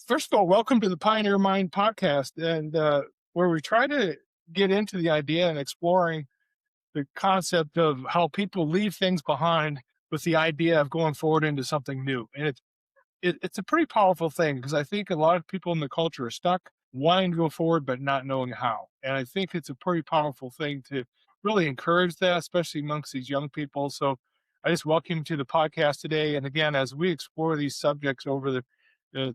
First of all, welcome to the Pioneer Mind podcast, and where we try to get into the idea and exploring the concept of how people leave things behind with the idea of going forward into something new. And it's a pretty powerful thing because I think a lot of people in the culture are stuck wanting to go forward but not knowing how. And I think it's a pretty powerful thing to really encourage that, especially amongst these young people. So I just welcome you to the podcast today. And again, as we explore these subjects over the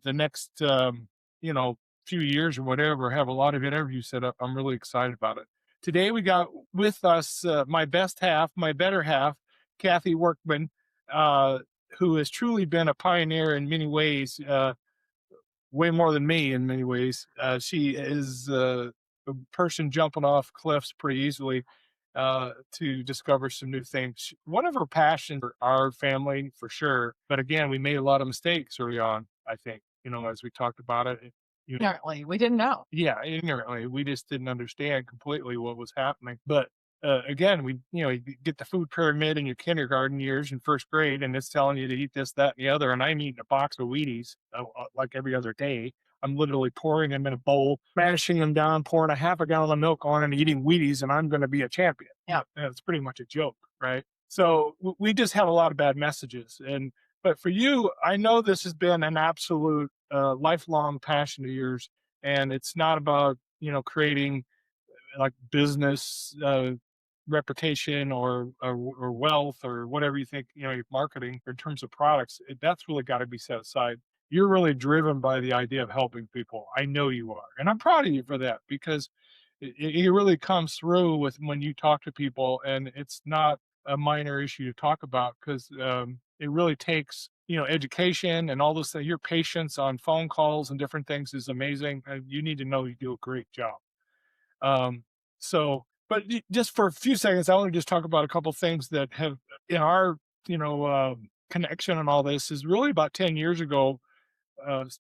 next few years or whatever, have a lot of interviews set up. I'm really excited about it. Today we got with us my best half, my better half, Kathy Workman, uh, who has truly been a pioneer in many ways, way more than me in many ways. She is a person jumping off cliffs pretty easily to discover some new things. One of her passions for our family, for sure. But again, we made a lot of mistakes early on, I think, as we talked about it. Apparently, we didn't know. Yeah, ignorantly. We just didn't understand completely what was happening. But again, you get the food pyramid in your kindergarten years in first grade, and it's telling you to eat this, that, and the other. And I'm eating a box of Wheaties like every other day. I'm literally pouring them in a bowl, mashing them down, pouring a half a gallon of milk on, and eating Wheaties, and I'm going to be a champion. Yeah. And it's pretty much a joke, right? So we just have a lot of bad messages. But for you, I know this has been an absolute lifelong passion of yours, and it's not about creating like business reputation or wealth or whatever you think your marketing in terms of products. That's really got to be set aside. You're really driven by the idea of helping people. I know you are, and I'm proud of you for that because it really comes through with when you talk to people, and it's not a minor issue to talk about because it really takes education and all those things. Your patience on phone calls and different things is amazing. You need to know you do a great job. Um, but just for a few seconds, I want to just talk about a couple things that have in our connection and all this is really about 10 years ago.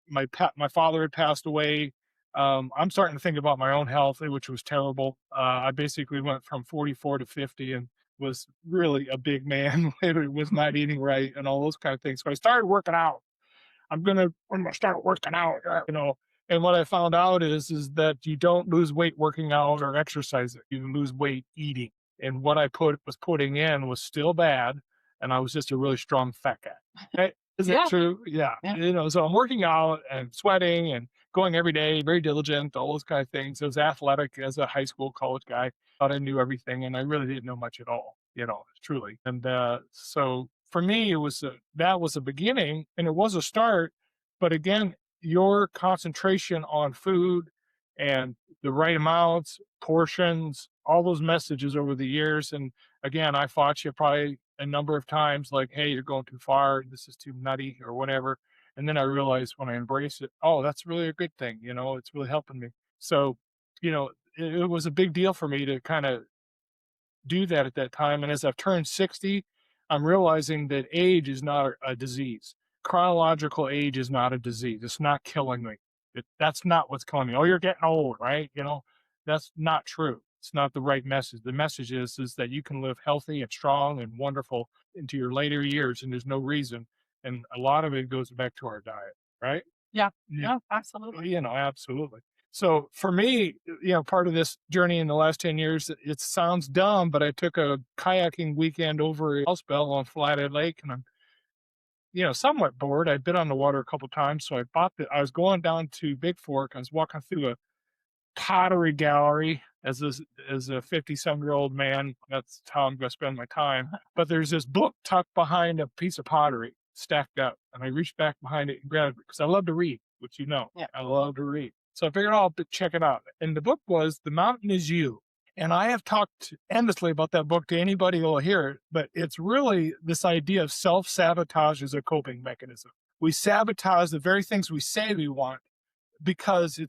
My father had passed away. I'm starting to think about my own health, which was terrible. I basically went from 44 to 50 and was really a big man. Was not eating right and all those kind of things. So I started working out. I'm gonna start working out, And what I found out is that you don't lose weight working out or exercising. You lose weight eating. And what I was putting in was still bad, and I was just a really strong fat guy. Right? Is it Yeah. true? Yeah. Yeah. So I'm working out and sweating and going every day, very diligent, all those kind of things. I was athletic as a high school, college guy. Thought I knew everything, and I really didn't know much at all. Truly. And so for me, that was a beginning, and it was a start. But again, your concentration on food and the right amounts, portions, all those messages over the years. And again, I fought you probably a number of times, like, hey, you're going too far. This is too nutty or whatever. And then I realized when I embraced it, oh, that's really a good thing. It's really helping me. So, it was a big deal for me to kind of do that at that time. And as I've turned 60, I'm realizing that age is not a disease. Chronological age is not a disease. It's not killing me. That's not what's killing me. Oh, you're getting old, right? That's not true. It's not the right message. The message is that you can live healthy and strong and wonderful into your later years, and there's no reason. And a lot of it goes back to our diet, right? Yeah. Yeah. No, absolutely. Absolutely. So for me, part of this journey in the last 10 years, it sounds dumb, but I took a kayaking weekend over a housebell on Flathead Lake, and I'm, somewhat bored. I'd been on the water a couple times. So I was going down to Big Fork. I was walking through a pottery gallery as a 50-some-year-old man. That's how I'm going to spend my time. But there's this book tucked behind a piece of pottery stacked up. And I reached back behind it and grabbed it because I love to read, which Yeah. I love to read. So I figured I'll check it out. And the book was The Mountain Is You. And I have talked endlessly about that book to anybody who will hear it, but it's really this idea of self-sabotage as a coping mechanism. We sabotage the very things we say we want because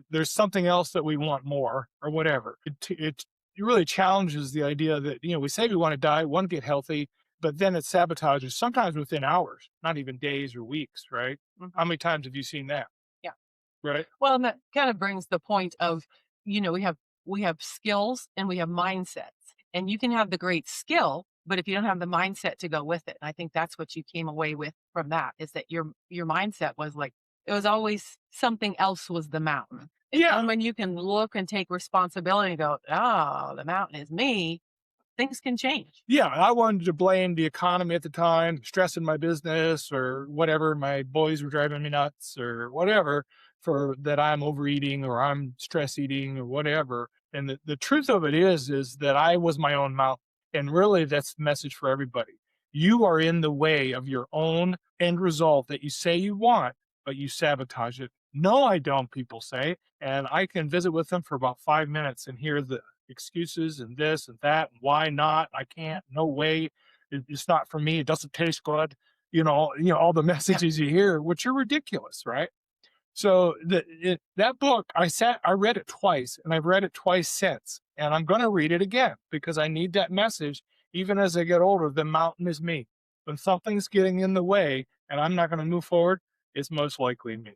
there's something else that we want more or whatever. It really challenges the idea that, we say we want to die, want to get healthy, but then it sabotages sometimes within hours, not even days or weeks, right? Mhm. How many times have you seen that? Yeah. Right? Well, and that kind of brings the point of, we have skills and we have mindsets. And you can have the great skill, but if you don't have the mindset to go with it, I think that's what you came away with from that is that your mindset was like, It was always something else was the mountain. Yeah. And when you can look and take responsibility and go, oh, the mountain is me, things can change. Yeah, I wanted to blame the economy at the time, stress in my business or whatever. My boys were driving me nuts or whatever for that I'm overeating or I'm stress eating or whatever. And the truth of it is that I was my own mouth. And really that's the message for everybody. You are in the way of your own end result that you say you want, but you sabotage it. No, I don't, people say. And I can visit with them for about 5 minutes and hear the excuses and this and that. And why not? I can't. No way. It's not for me. It doesn't taste good. All the Yeah. messages you hear, which are ridiculous, right? So that book, I read it twice, and I've read it twice since, and I'm going to read it again because I need that message. Even as I get older, the mountain is me. When something's getting in the way, and I'm not going to move forward, it's most likely me.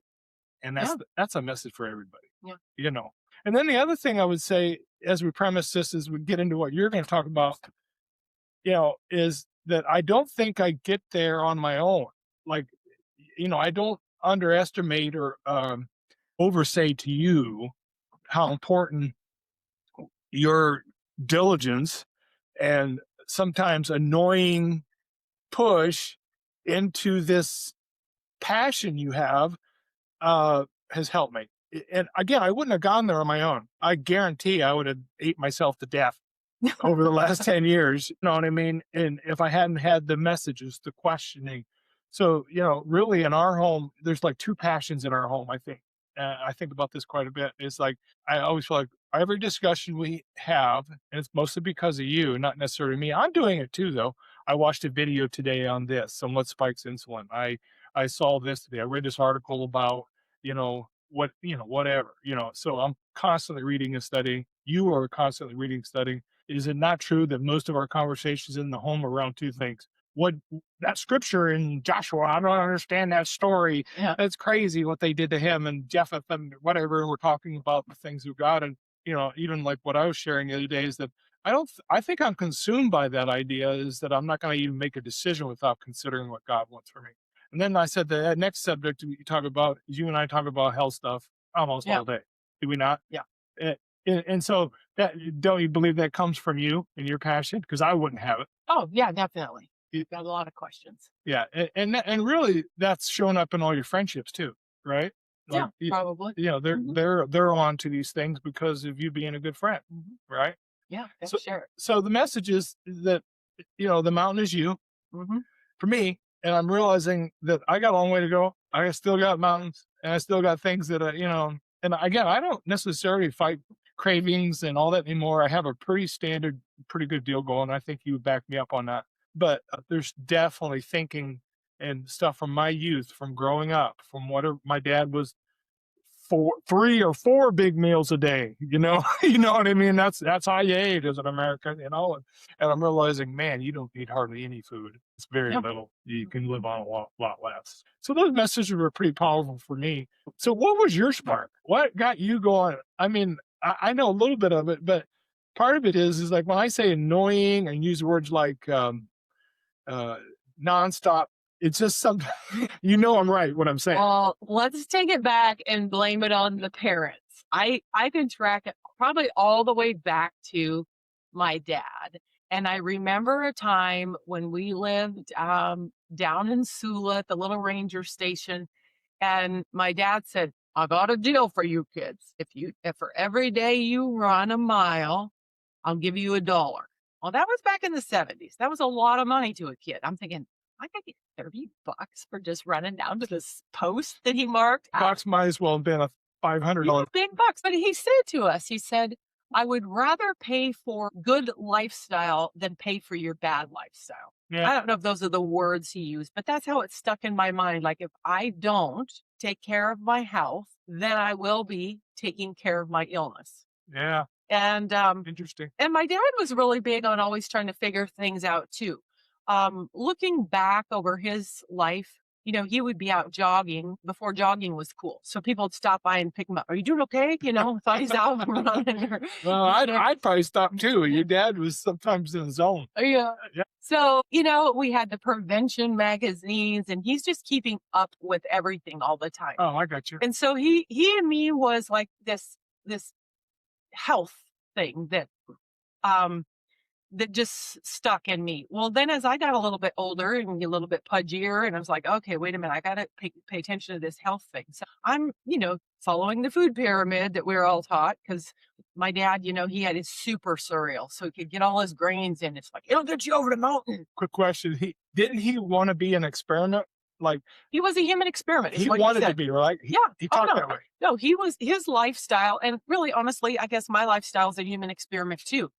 And Yeah. that's a message for everybody, Yeah. you know. And then the other thing I would say as we premise this as we get into what you're going to talk about, is that I don't think I get there on my own. Like, I don't underestimate or oversay to you how important your diligence and sometimes annoying push into this passion you have has helped me. And again, I wouldn't have gone there on my own. I guarantee I would have ate myself to death over the last 10 years. You know what I mean? And if I hadn't had the messages, the questioning. So, really in our home, there's like two passions in our home, I think. I think about this quite a bit. It's like, I always feel like every discussion we have, and it's mostly because of you, not necessarily me. I'm doing it too, though. I watched a video today on this, on what spikes insulin. I saw this today. I read this article about, whatever, so I'm constantly reading and studying. You are constantly reading and studying. Is it not true that most of our conversations in the home are around two things? What that scripture in Joshua, I don't understand that story. Yeah. That's crazy what they did to him and Jephthah and whatever. And we're talking about the things of God. And, even like what I was sharing the other day is that I think I'm consumed by that idea is that I'm not going to even make a decision without considering what God wants for me. And then I said the next subject you talk about is you and I talk about health stuff almost Yeah. all day. Do we not? Yeah. Eh, and so that don't you believe that comes from you and your passion? Because I wouldn't have it. Oh, yeah, definitely. Y- Got a lot of questions. Yeah, and really that's showing up in all your friendships too, right? Like Yeah, probably. they're Mhm. they're on to these things because of you being a good friend, Mhm. right? Yeah, So sure. so the message is that the mountain is you Mhm. for me, and I'm realizing that I got a long way to go. I still got mountains, and I still got things that And again, I don't necessarily fight cravings and all that anymore. I have a pretty standard, pretty good deal going. I think you would back me up on that. But there's definitely thinking and stuff from my youth, from growing up, from what my dad was 3 or 4 big meals a day, you know what I mean? That's how you ate as an American, and I'm realizing, man, you don't need hardly any food. It's very Yeah. little. You can live on a lot less. So those messages were pretty powerful for me. So what was your spark? What got you going? I mean, I know a little bit of it, but part of it is like when I say annoying and use words like uh nonstop, it's just something I'm right what I'm saying. Well, let's take it back and blame it on the parents. I can track it probably all the way back to my dad. And I remember a time when we lived down in Sula at the little ranger station, and my dad said, "I got a deal for you kids. If for every day you run a mile, I'll give you $1." Well, that was back in the 70s. That was a lot of money to a kid. I'm thinking, I could get $30 for just running down to this post that he marked. Box might as well have been a $500. Big bucks. But he said to us, he said, I would rather pay for good lifestyle than pay for your bad lifestyle. Yeah, I don't know if those are the words he used, but that's how it stuck in my mind. Like, if I don't take care of my health, then I will be taking care of my illness. yeah, And interesting. and my dad was really big on always trying to figure things out too. Looking back over his life, he would be out jogging before jogging was cool. So people would stop by and pick him up. Are you doing okay? Thought he's out running. Well, I'd probably stop too. Your dad was sometimes in the zone. Yeah. Yeah. So, we had the prevention magazines, and he's just keeping up with everything all the time. Oh, I got you. And so he and me was like this health thing um that just stuck in me. Well, then as I got a little bit older and a little bit pudgier, and I was like, okay, wait a minute, I got to pay attention to this health thing. So I'm, following the food pyramid that we are all taught because my dad, he had his super cereal so he could get all his grains in. It's like, it'll get you over the mountain. Quick question. He want to be an experiment? Like He was a human experiment, is he what he wanted to said. be, right? Yeah. He Oh, talked no. that way. No, he was his lifestyle. And really, honestly, I guess my lifestyle is a human experiment too,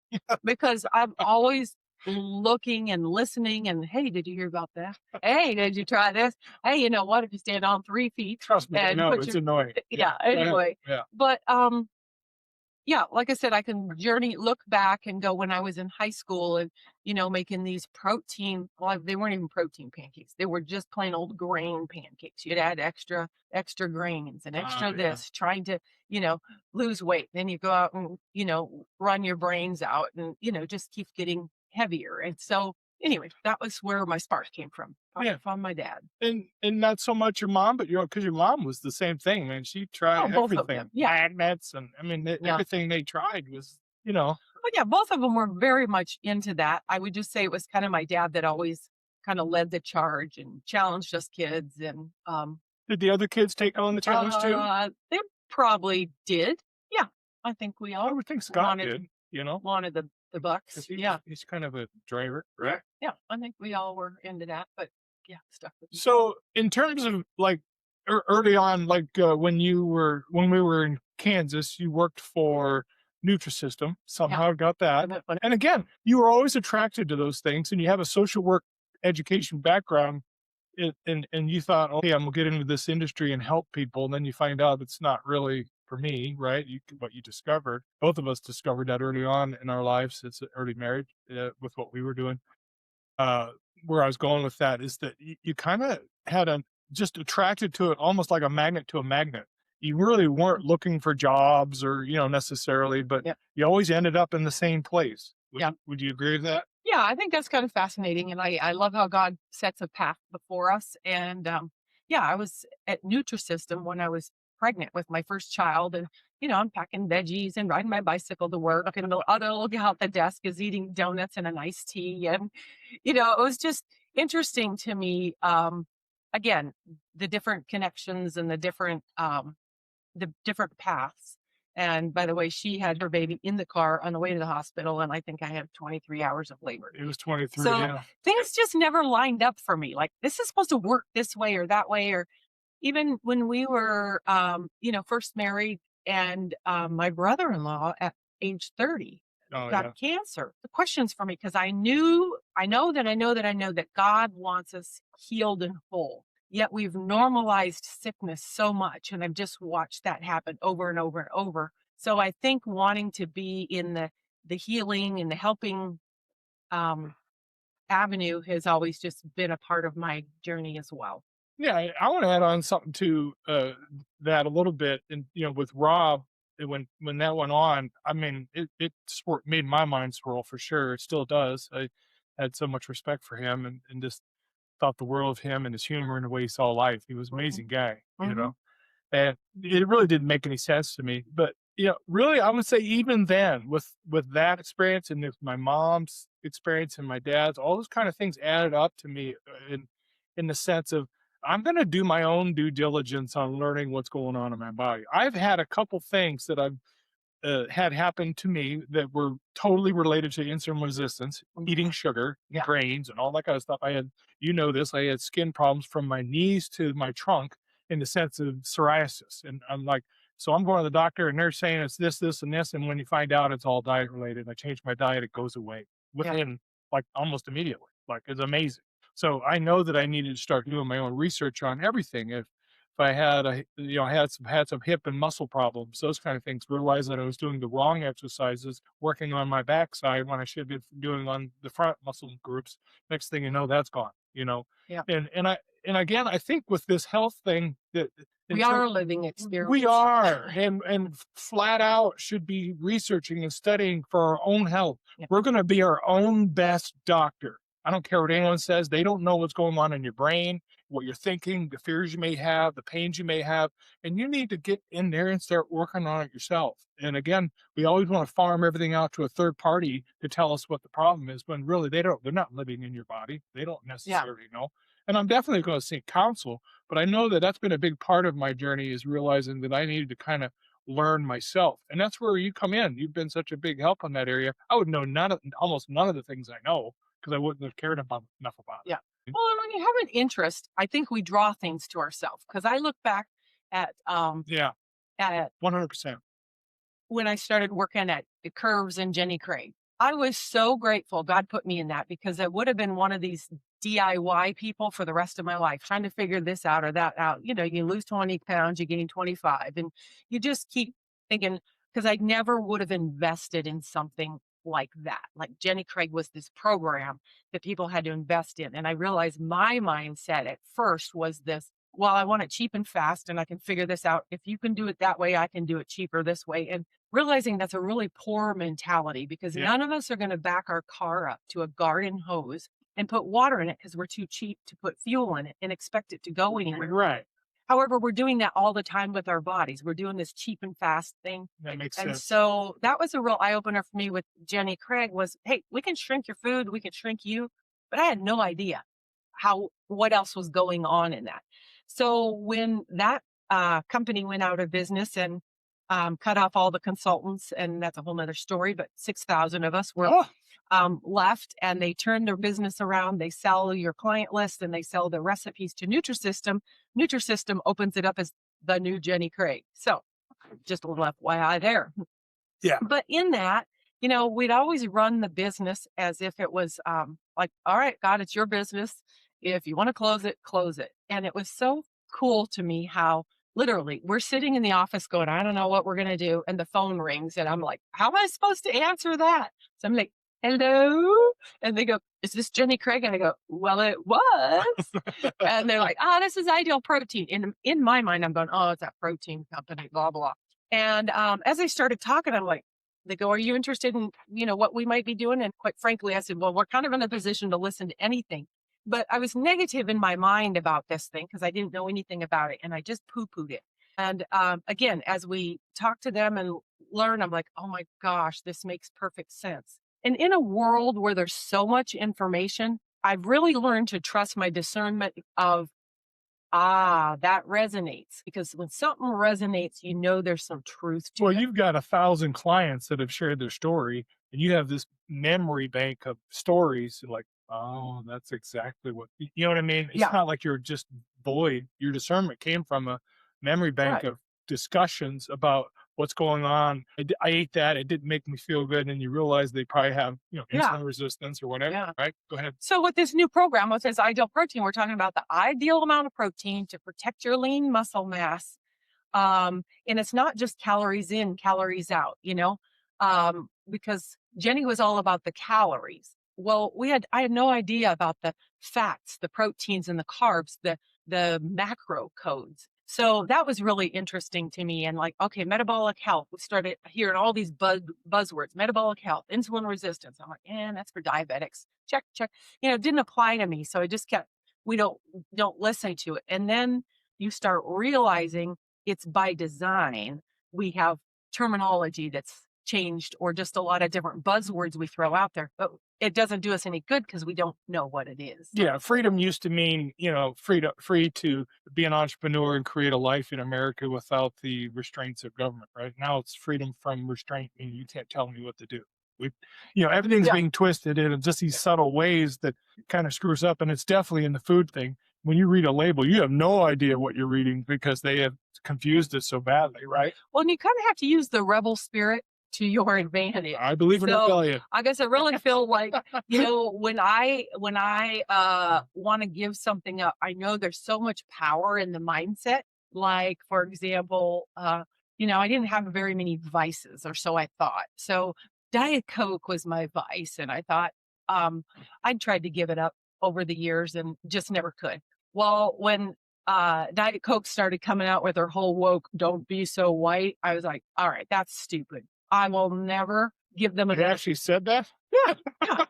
because I'm always looking and listening. And hey, did you hear about that? Hey, did you try this? Hey, you know what? If you stand on 3 feet Trust me, I and know put it's your, annoying. yeah, Go ahead. anyway. Yeah. But yeah, like I said, I can look back and go when I was in high school and, making these well, they weren't even protein pancakes. They were just plain old grain pancakes. You'd add extra grains and extra Yeah. this, trying to, you know, lose weight. Then you go out and, run your brains out and, just keep getting heavier. And so anyway, that was where my spark came Yeah. from my dad. And not so much your mom, but because your mom was the same thing, man. She Oh, tried both of everything, them. Yeah. magnets, and I mean Yeah. everything they tried was, Well, yeah, both of them were very much into that. I would just say it was kind of my dad that always kind of led the charge and challenged us kids. And Did the other kids take on the challenge too? they probably did. Yeah, I think we I all would think Scott wanted did, wanted the bucks. 'cause Yeah, he's kind of a driver, right? yeah, I think we all were into that. But yeah, stuck with me. So in terms of like early on, like when we were in Kansas, you worked for Nutrisystem. Yeah, Somehow got that. but And again, you were always attracted to those things, and you have a social work education background. And you thought, okay, I'm gonna get into this industry and help people. And then you find out it's not really for me, right? What you discovered, both of us discovered that early on in our lives. It's early marriage with what we were doing. uh, where I was going with that is that you kind of had just attracted to it almost like a magnet to a magnet. You really weren't looking for jobs or, necessarily, but yeah, you always ended up in the same place. yeah. Would you agree with that? Yeah, I think that's kind of fascinating, and I love how God sets a path before us. And yeah, I was at Nutrisystem when I was pregnant with my first child, and I'm packing veggies and riding my bicycle to work, and the other little gal at the desk is eating donuts and an iced tea, and it was just interesting to me. Again, the different connections and the different paths. And by the way, she had her baby in the car on the way to the hospital, and I think I had 23 hours of labor. It was 23. So Yeah. things just never lined up for me. Like this is supposed to work this way or that way, or even when we were, first married, and my brother-in-law at age 30 Oh, yeah. got cancer. The questions for me because I know that God wants us healed and whole. Yet we've normalized sickness so much, and I've just watched that happen over and over and over. So I think wanting to be in the healing and the helping um, avenue has always just been a part of my journey as well. Yeah, I want to add on something to that a little bit, and with Rob, when that went on, I mean, made my mind swirl for sure. It still does. I had so much respect for him, and just thought the world of him and his humor and the way he saw life. He was an Mhm. amazing guy, Mhm. and it really didn't make any sense to me. But really, I would say even then, with that experience and with my mom's experience and my dad's, all those kind of things added up to me in the sense of I'm going to do my own due diligence on learning what's going on in my body. I've had a couple things that I've had happened to me that were totally related to insulin resistance, eating sugar, Yeah. grains, and all that kind of stuff. I had, this, I had skin problems from my knees to my trunk in the sense of psoriasis. And I'm like, so I'm going to the doctor and they're saying it's this, this, and this. And when you find out it's all diet related, I change my diet, it goes away Yeah. within like almost immediately. Like it's amazing. So I know that I needed to start doing my own research on everything. If I had had some hip and muscle problems, those kind of things, realized that I was doing the wrong exercises, working on my backside when I should be doing on the front muscle groups. Next thing you know, that's gone. Yeah. And again, I think with this health thing that We are a living experience. we are and flat out should be researching and studying for our own health. Yeah. We're going to be our own best doctor. I don't care what anyone says. They don't know what's going on in your brain, what you're thinking, the fears you may have, the pains you may have. And you need to get in there and start working on it yourself. And again, we always want to farm everything out to a third party to tell us what the problem is, when really they're not living in your body. They don't Yeah. necessarily know. And I'm definitely going to seek counsel, but I know that that's been a big part of my journey, is realizing that I needed to kind of learn myself. And that's where you come in. You've been such a big help on that area. I would know almost none of the things I know, because I wouldn't have cared about enough about Yeah. it. Well, and when you have an interest, I think we draw things to ourselves. Because I look back at Yeah, at 100%. when I started working at the Curves and Jenny Craig. I was so grateful God put me in that, because I would have been one of these DIY people for the rest of my life, trying to figure this out or that out. You lose 20 pounds, you gain 25, and you just keep thinking, because I never would have invested in something like that. Like Jenny Craig was this program that people had to invest in. And I realized my mindset at first was this: well, I want it cheap and fast, and I can figure this out. If you can do it that way, I can do it cheaper this way. And realizing that's a really poor mentality, because Yeah, none of us are going to back our car up to a garden hose and put water in it because we're too cheap to put fuel in it and expect it to go anywhere. right. However, we're doing that all the time with our bodies. We're doing this cheap and fast thing. That makes And sense. so that was a real eye opener for me with Jenny Craig was, hey, we can shrink your food, we can shrink you. But I had no idea what else was going on in that. So when that company went out of business and cut off all the consultants, and that's a whole nother story, but 6,000 of us were Oh, left, and they turned their business around. They sell your client list and they sell the recipes to Nutrisystem. Nutrisystem opens it up as the new Jenny Craig. So just a little FYI there. yeah. But in that, we'd always run the business as if it was like, all right, God, it's your business. If you want to close it, close it. And it was so cool to me how literally we're sitting in the office going, I don't know what we're going to do. And the phone rings and I'm like, how am I supposed to answer that? So I'm like, hello. And they go, is this Jenny Craig? And I go, well, it was. And they're like, oh, this is Ideal Protein. In my mind, I'm going, oh, it's that protein company, blah, blah. And as I started talking, I'm like, they go, are you interested in, what we might be doing? And quite frankly, I said, well, we're kind of in a position to listen to anything. But I was negative in my mind about this thing because I didn't know anything about it. And I just poo-pooed it. And again, as we talk to them and learn, I'm like, oh my gosh, this makes perfect sense. And in a world where there's so much information, I've really learned to trust my discernment of, that resonates, because when something resonates, there's some truth to Well, it. you've got 1,000 clients that have shared their story, and you have this memory bank of stories, like, oh, that's exactly what you know what I mean? It's Yeah, not like you're just void. Your discernment came from a memory bank right. of discussions about what's going on. I ate that, it didn't make me feel good, and you realize they probably have, Yeah, insulin resistance or whatever, yeah. right? Go ahead. So with this new program, with this Ideal Protein, we're talking about the ideal amount of protein to protect your lean muscle mass. And it's not just calories in, calories out, because Jenny was all about the calories. Well, I had no idea about the fats, the proteins, and the carbs, the macro codes. So that was really interesting to me. And like, okay, metabolic health. We started hearing all these buzzwords: metabolic health, insulin resistance. I'm like, that's for diabetics. Check, check. It didn't apply to me. So I just kept, we don't listen to it. And then you start realizing it's by design. We have terminology that's changed, or just a lot of different buzzwords we throw out there, but it doesn't do us any good because we don't know what it is. Yeah, freedom used to mean, free to be an entrepreneur and create a life in America without the restraints of government, right? Now it's freedom from restraint, meaning you can't tell me what to do. We, everything's Yeah. being twisted in just these subtle ways that kind of screws up, and it's definitely in the food thing. When you read a label, you have no idea what you're reading because they have confused it so badly, right? Well, and you kind of have to use the rebel spirit to your advantage. I believe in So rebellion. I guess I really feel like, when I want to give something up, I know there's so much power in the mindset. Like, for example, I didn't have very many vices, or so I thought. So Diet Coke was my vice. And I thought, I'd tried to give it up over the years and just never could. Well, when Diet Coke started coming out with their whole woke, don't be so white, I was like, all right, that's stupid. I will never give them It a actually said that? yeah.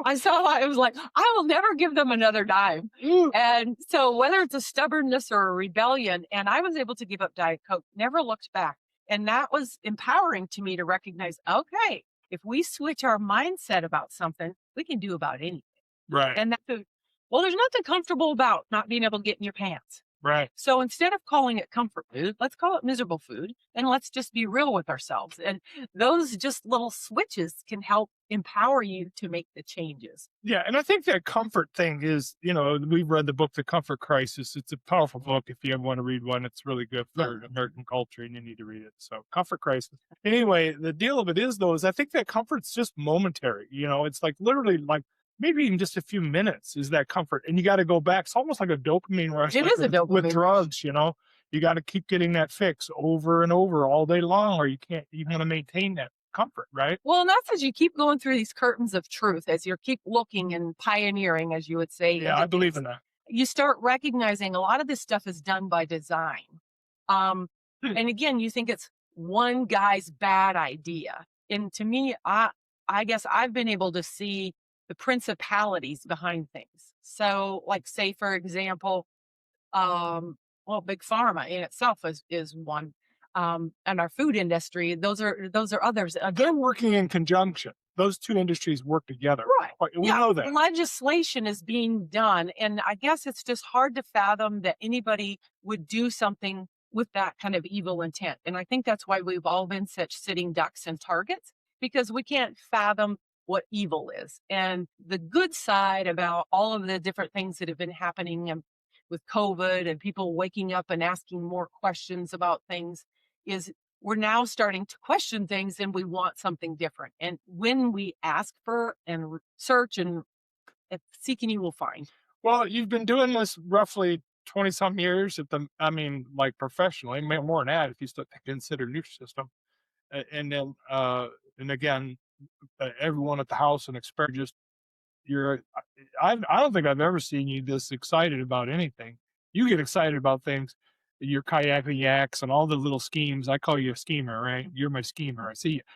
I saw it was like, I will never give them another dime. Mm, And so whether it's a stubbornness or a rebellion, and I was able to give up Diet Coke, never looked back. And that was empowering to me to recognize, okay, if we switch our mindset about something, we can do about anything. right, And that food, well, there's nothing comfortable about not being able to get in your pants. right. So instead of calling it comfort food, let's call it miserable food and let's just be real with ourselves. And those just little switches can help empower you to make the changes. Yeah, and I think that comfort thing is, we've read the book The Comfort Crisis. It's a powerful book if you ever want to read one. It's really good for American culture and you need to read it. So, Comfort Crisis. Anyway, the deal of it is though is I think that comfort's just momentary. It's like literally like maybe even just a few minutes is that comfort. And you got to go back. It's almost like a dopamine rush It like is a with dopamine. drugs. You got to keep getting that fix over and over all day long or you want to maintain that comfort, right? Well, and that's as you keep going through these curtains of truth, as you keep looking and pioneering, as you would say, Yeah, into I believe things, in that. you start recognizing a lot of this stuff is done by design. Um, Hmm. and again, you think it's one guy's bad idea. And to me, I guess I've been able to see the principalities behind things. So, like, say, for example, well, big pharma in itself is one. And our food industry, those are others. They're working in conjunction. Those 2 industries work together. Right. We Yeah. know that. Legislation is being done. And I guess it's just hard to fathom that anybody would do something with that kind of evil intent. And I think that's why we've all been such sitting ducks and targets because we can't fathom what evil is. And the good side about all of the different things that have been happening with COVID and people waking up and asking more questions about things is we're now starting to question things and we want something different. And when we ask for and search and seek and you will find. Well, you've been doing this roughly 20 some years like professionally, more than that if you still consider Nutrisystem. And then, and again, everyone at the house and expert just you're I don't think I've ever seen you this excited about anything. You get excited about things, your kayaking yaks and all the little schemes. I call you a schemer, right? You're my schemer.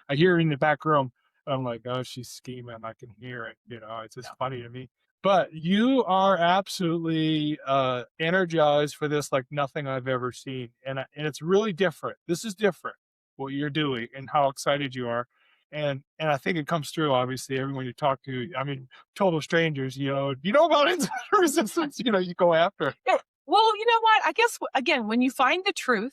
I hear her in the back room. I'm like, oh, she's scheming. I can hear it. It's just funny to me. But you are absolutely energized for this like nothing I've ever seen. And it's really different. This is different, what you're doing and how excited you are. And I think it comes through, obviously, everyone you talk to. I mean, total strangers, about insulin resistance, you go after it. Yeah. Well, you know what? I guess, again, when you find the truth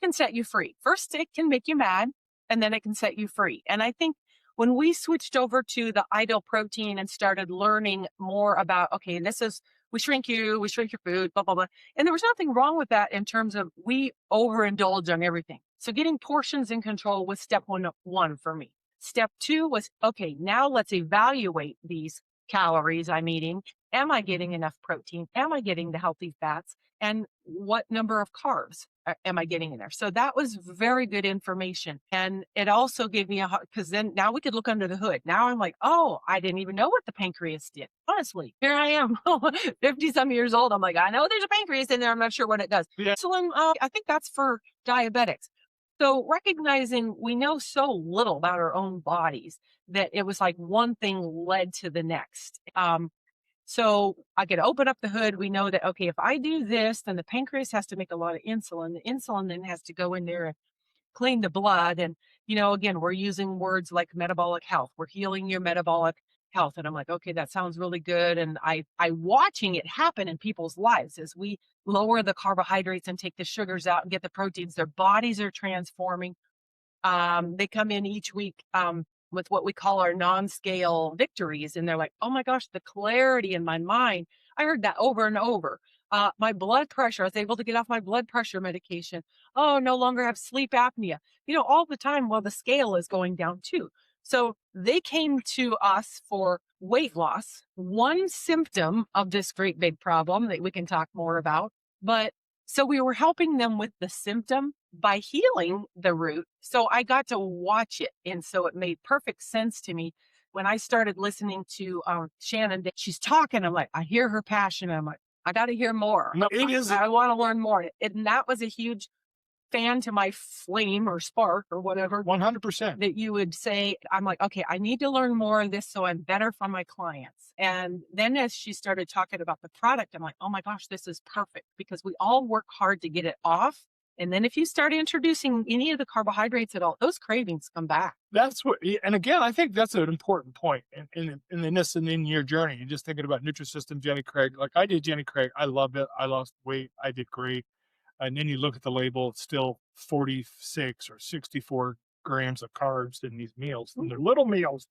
can set you free. First, it can make you mad, and then it can set you free. And I think when we switched over to the ideal protein and started learning more about, okay, we shrink we shrink your food, blah, blah, blah. And there was nothing wrong with that in terms of we overindulge on everything. So getting portions in control was step one for me. Step two was, okay, now let's evaluate these calories I'm eating. Am I getting enough protein? Am I getting the healthy fats? And what number of carbs am I getting in there? So that was very good information. And it also gave me because then now we could look under the hood. Now I'm like, oh, I didn't even know what the pancreas did. Honestly, here I am, 50 some years old. I'm like, I know there's a pancreas in there. I'm not sure what it does. Yeah. Insulin, I think that's for diabetics. So recognizing we know so little about our own bodies that it was like one thing led to the next. So I could open up the hood. We know that, okay, if I do this, then the pancreas has to make a lot of insulin. The insulin then has to go in there and clean the blood. And, again, we're using words like metabolic health. We're healing your metabolic health. And I'm like, okay, that sounds really good. And I watching it happen in people's lives as we lower the carbohydrates and take the sugars out and get the proteins, their bodies are transforming. They come in each week with what we call our non-scale victories. And they're like, oh my gosh, the clarity in my mind. I heard that over and over. My blood pressure, I was able to get off my blood pressure medication. Oh, no longer have sleep apnea, all the time while the scale is going down too. So they came to us for weight loss, one symptom of this great big problem that we can talk more about. But so we were helping them with the symptom by healing the root. So I got to watch it. And so it made perfect sense to me when I started listening to Shannon. She's talking. I'm like, I hear her passion. I'm like, I got to hear more. No, it is. I want to learn more. And that was a huge fan to my flame or spark or whatever 100%. that you would say. I'm like, okay, I need to learn more of this so I'm better for my clients. And then as she started talking about the product, I'm like, oh my gosh, this is perfect because we all work hard to get it off. And then if you start introducing any of the carbohydrates at all, those cravings come back. That's what, and again, I think that's an important point in this and in your journey. You're just thinking about Nutrisystem, Jenny Craig. Like I did Jenny Craig. I loved it. I lost weight. I did great. And then you look at the label, it's still 46 or 64 grams of carbs in these meals. And they're little meals,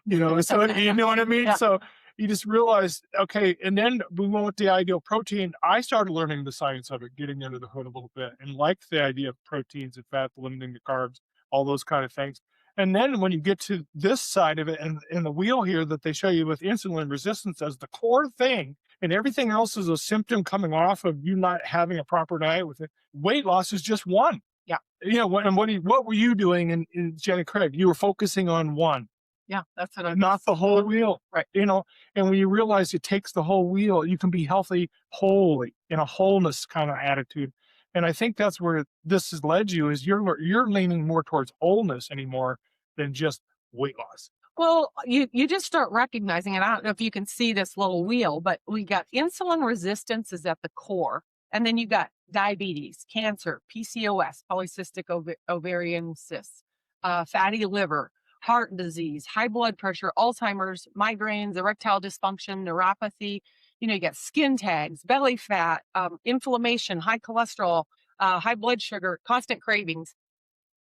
so you know what I mean? Yeah. So you just realize, okay, and then we went with the ideal protein. I started learning the science of it, getting under the hood a little bit, and liked the idea of proteins and fat, limiting the carbs, all those kind of things. And then when you get to this side of it and in the wheel here that they show you with insulin resistance as the core thing, and everything else is a symptom coming off of you not having a proper diet with it. Weight loss is just one. Yeah. What were you doing in Jenny Craig? You were focusing on one, Yeah, that's what I not the whole wheel. Right. And when you realize it takes the whole wheel, you can be healthy wholly in a wholeness kind of attitude. And I think that's where this has led you is you're leaning more towards wholeness anymore than just weight loss. Well, you just start recognizing, and I don't know if you can see this little wheel, but we got insulin resistance is at the core. And then you got diabetes, cancer, PCOS, polycystic ovarian cysts, fatty liver, heart disease, high blood pressure, Alzheimer's, migraines, erectile dysfunction, neuropathy. You got skin tags, belly fat, inflammation, high cholesterol, high blood sugar, constant cravings.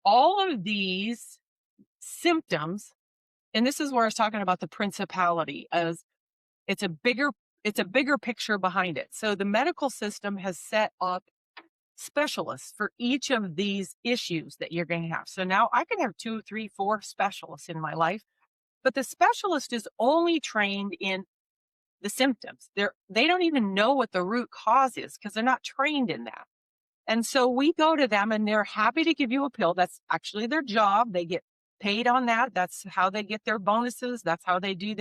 All of these symptoms, and this is where I was talking about the principality, as it's a bigger picture behind it. So the medical system has set up specialists for each of these issues that you're going to have. So now I can have 2, 3, 4 specialists in my life, but the specialist is only trained in the symptoms. They don't even know what the root cause is because they're not trained in that. And so we go to them and they're happy to give you a pill. That's actually their job. They get paid on that. That's how they get their bonuses. That's how they do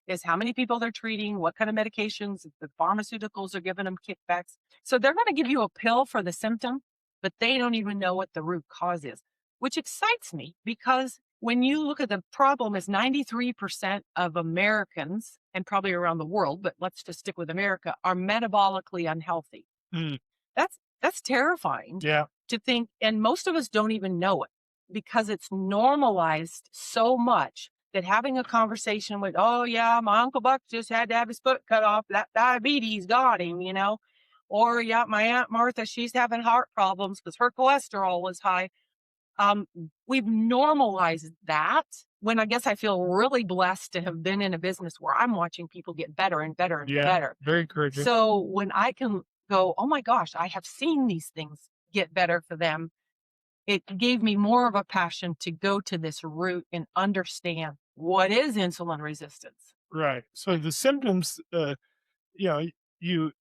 is how many people they're treating, what kind of medications, the pharmaceuticals are giving them kickbacks. So they're going to give you a pill for the symptom, but they don't even know what the root cause is, which excites me because when you look at the problem is 93% of Americans, and probably around the world, but let's just stick with America, are metabolically unhealthy. Mm. That's terrifying to think, and most of us don't even know it because it's normalized so much that having a conversation with, oh yeah, my Uncle Buck just had to have his foot cut off, that diabetes got him, or yeah, my Aunt Martha, she's having heart problems because her cholesterol was high. We've normalized that when I guess I feel really blessed to have been in a business where I'm watching people get better and better and better. Very encouraging. So when I can go, oh my gosh, I have seen these things get better for them, it gave me more of a passion to go to this root and understand what is insulin resistance. Right. So the symptoms, you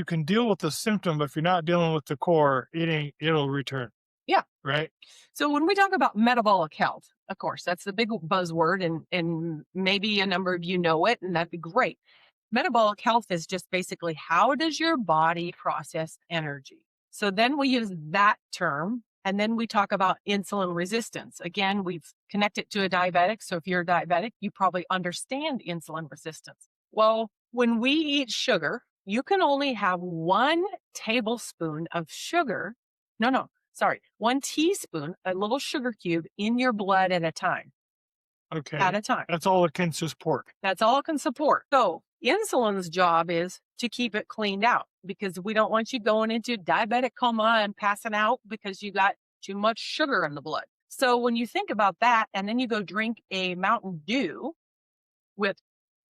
can deal with the symptom, but if you're not dealing with the core, it'll return. Yeah. Right. So when we talk about metabolic health, of course, that's the big buzzword, and maybe a number of you know it, and that'd be great. Metabolic health is just basically how does your body process energy? So then we use that term, and then we talk about insulin resistance. Again, we've connected to a diabetic. So if you're a diabetic, you probably understand insulin resistance. Well, when we eat sugar, you can only have 1 tablespoon of sugar. No, sorry, 1 teaspoon, a little sugar cube in your blood at a time. Okay. At a time. That's all it can support. That's all it can support. So insulin's job is to keep it cleaned out because we don't want you going into diabetic coma and passing out because you got too much sugar in the blood. So when you think about that, and then you go drink a Mountain Dew with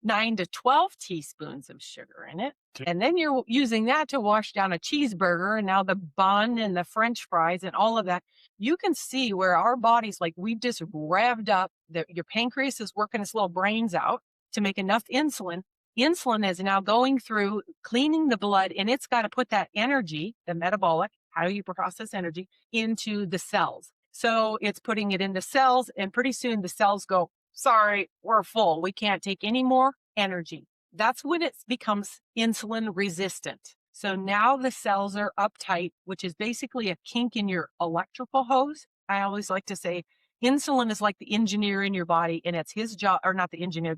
9 to 12 teaspoons of sugar in it, and then you're using that to wash down a cheeseburger and now the bun and the French fries and all of that, you can see where our bodies, like we've just revved up, your pancreas is working its little brains out to make enough insulin. Insulin is now going through cleaning the blood, and it's got to put that energy, the metabolic, how you process energy, into the cells. So it's putting it into cells, and pretty soon the cells go, sorry, we're full. We can't take any more energy. That's when it becomes insulin resistant. So now the cells are uptight, which is basically a kink in your electrical hose. I always like to say insulin is like the engineer in your body, and it's his job, or not the engineer,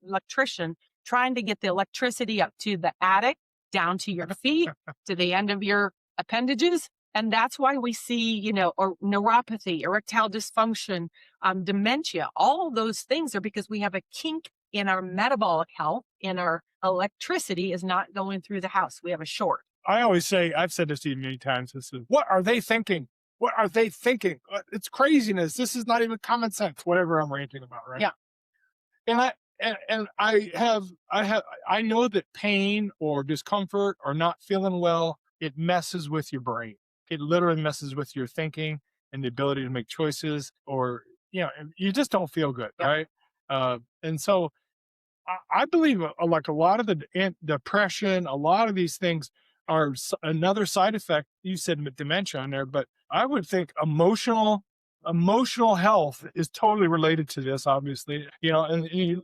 electrician trying to get the electricity up to the attic, down to your feet, to the end of your appendages. And that's why we see, or neuropathy, erectile dysfunction, dementia. All of those things are because we have a kink in our metabolic health, in our electricity is not going through the house. We have a short. I always say, I've said this to you many times. This is, what are they thinking? What are they thinking? It's craziness. This is not even common sense, whatever I'm ranting about, right? Yeah. And I know that pain or discomfort or not feeling well, it messes with your brain. It literally messes with your thinking and the ability to make choices, or, you just don't feel good, Yeah. right? And so I believe like a lot of the depression, a lot of these things are another side effect. You said dementia on there, but I would think emotional health is totally related to this, obviously. And if you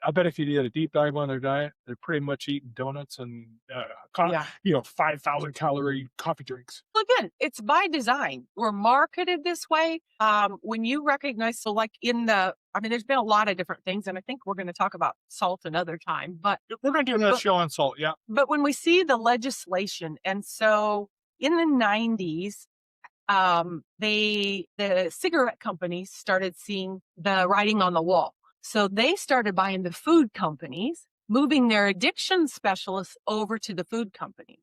I bet if you did a deep dive on their diet, they're pretty much eating donuts and Yeah. 5,000 calorie coffee drinks. Well, again, it's by design. We're marketed this way. When you recognize, so like there's been a lot of different things, and I think we're going to talk about salt another time, but We're going to do another show on salt. Yeah. but when we see the legislation, and so in the 90s, the cigarette companies started seeing the writing on the wall. So they started buying the food companies, moving their addiction specialists over to the food companies.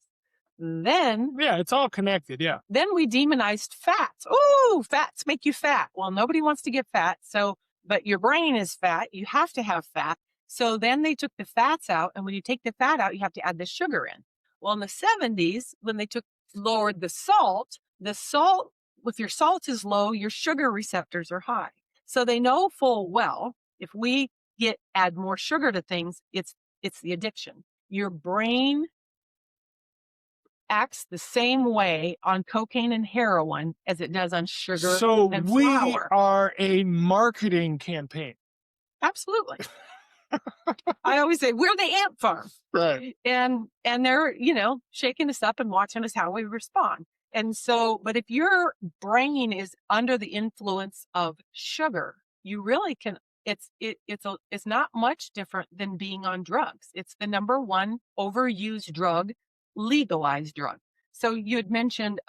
Then, Yeah, it's all connected. Yeah. then we demonized fats. Oh, fats make you fat. Well, nobody wants to get fat. So, but your brain is fat. You have to have fat. So then they took the fats out. And when you take the fat out, you have to add the sugar in. Well, in the 70s, when they lowered the salt, if your salt is low, your sugar receptors are high. So they know full well, if we add more sugar to things, it's the addiction. Your brain acts the same way on cocaine and heroin as it does on sugar So and we flour. are a marketing campaign. Absolutely. I always say we're the ant farm. Right. And they're, shaking us up and watching us how we respond. And so, but if your brain is under the influence of sugar, you really can, it's not much different than being on drugs. It's the number one overused drug, legalized drug. So you had mentioned